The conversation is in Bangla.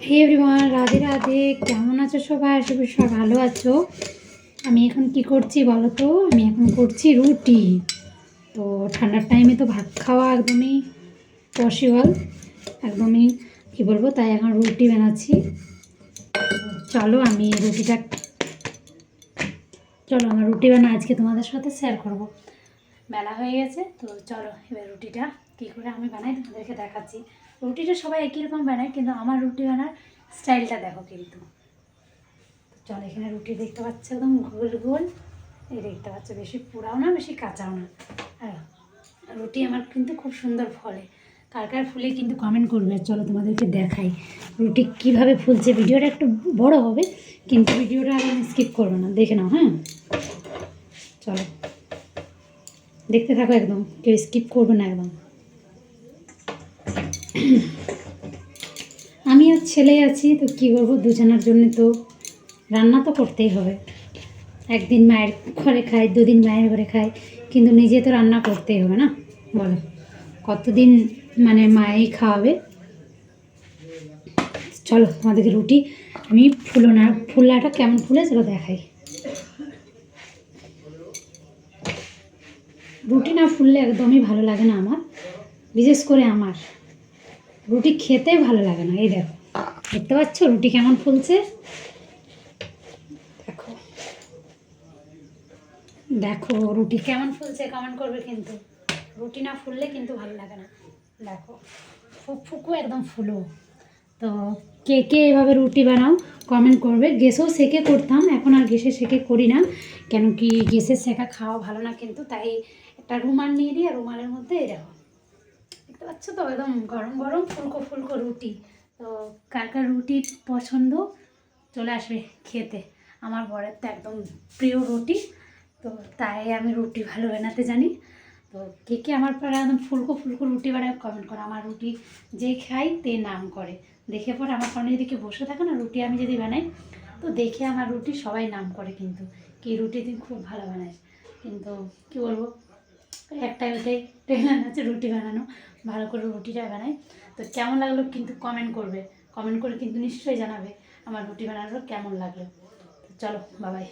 হে এভরিওয়ান, রাধে রাধে। কেমন আছো সবাই? আশা করি সবাই ভালো আছো। আমি এখন কি করছি বলো তো? আমি এখন করছি রুটি। তো ঠান্ডার টাইমে তো ভাত খাওয়া একদমই পসিবল, একদমই কী বলবো, তাই এখন রুটি বানাচ্ছি। চলো আমার রুটি বানা আজকে তোমাদের সাথে শেয়ার করব। বেলা হয়ে গেছে, তো চলো এবার রুটিটা কী করে আমি বানাই তোমাদেরকে দেখাচ্ছি। রুটিটা সবাই একই রকম বানায়, কিন্তু আমার রুটি বানার স্টাইলটা দেখো। কিন্তু চলো, এখানে রুটি দেখতে পাচ্ছ একদম গোল গোল, এই দেখতে পাচ্ছ, বেশি পোড়াও না বেশি কাঁচাও না। আর রুটি আমার কিন্তু খুব সুন্দর ফলে। কার কার ফুলে কিন্তু কমেন্ট করবে। চলো তোমাদেরকে দেখাই রুটি কীভাবে ফুলছে। ভিডিওটা একটু বড় হবে, কিন্তু ভিডিওটা আমি স্কিপ করবো না, দেখে নাও। হ্যাঁ, চলো দেখতে থাকো, একদম কেউ স্কিপ করবে না একদম। আমি আর ছেলে আছি, তো কী করবো, দুজনের জন্য তো রান্না তো করতেই হবে। একদিন মায়ের ঘরে খাই, দুদিন মায়ের ঘরে খাই, কিন্তু নিজে তো রান্না করতেই হবে না, বলো কতদিন মানে মায়েই খাওয়াবে। চলো তোমাদেরকে রুটি আমি ফুলাটা কেমন ফুলে চলো দেখাই। রুটি না ফুললে একদমই ভালো লাগে না আমার, বিশেষ করে আমার রুটি খেতে ভালো লাগে না। এই দেখো, দেখতে পাচ্ছ রুটি কেমন ফুলছে? দেখো দেখো রুটি কেমন ফুলছে, কমেন্ট করবে কিন্তু। রুটি না ফুললে কিন্তু ভালো লাগে না। দেখো ফুকফুকো একদম ফুলো। তো কে কে এভাবে রুটি বানাও কমেন্ট করবে। গ্যাসেও সেকে করতাম, এখন আর গ্যাসে সেকে করি না, কেন কি গ্যাসের সেকা খাওয়া ভালো না কিন্তু। তাই একটা রুমাল নিয়ে দিই, আর রুমালের মধ্যে এরকম দেখতে পাচ্ছ তো একদম গরম গরম ফুলকো ফুলকো রুটি। তো কার কার রুটি পছন্দ চলে আসবে খেতে। আমার বরের তো একদম প্রিয় রুটি, তো তাই আমি রুটি ভালো বানাতে জানি। তো কে কে আমার পরে একদম ফুলকো ফুলকো রুটি বানায় কমেন্ট করে। আমার রুটি যে খাই তে নাম করে। দেখে পরে আমার সামনে যদি কেউ বসে থাকে না, রুটি আমি যদি বানাই, তো দেখে আমার রুটি সবাই নাম করে কিন্তু, কি রুটি তুই খুব ভালো বানাস। কিন্তু কী বলবো, ওইটাই ট্রেনার আছে রুটি বানানো, ভালো করে রুটিটা বানাই। তো কেমন লাগলো কিন্তু কমেন্ট করবে, কমেন্ট করে কিন্তু নিশ্চয়ই জানাবে আমার রুটি বানানো কেমন লাগলো। চলো বাবাই।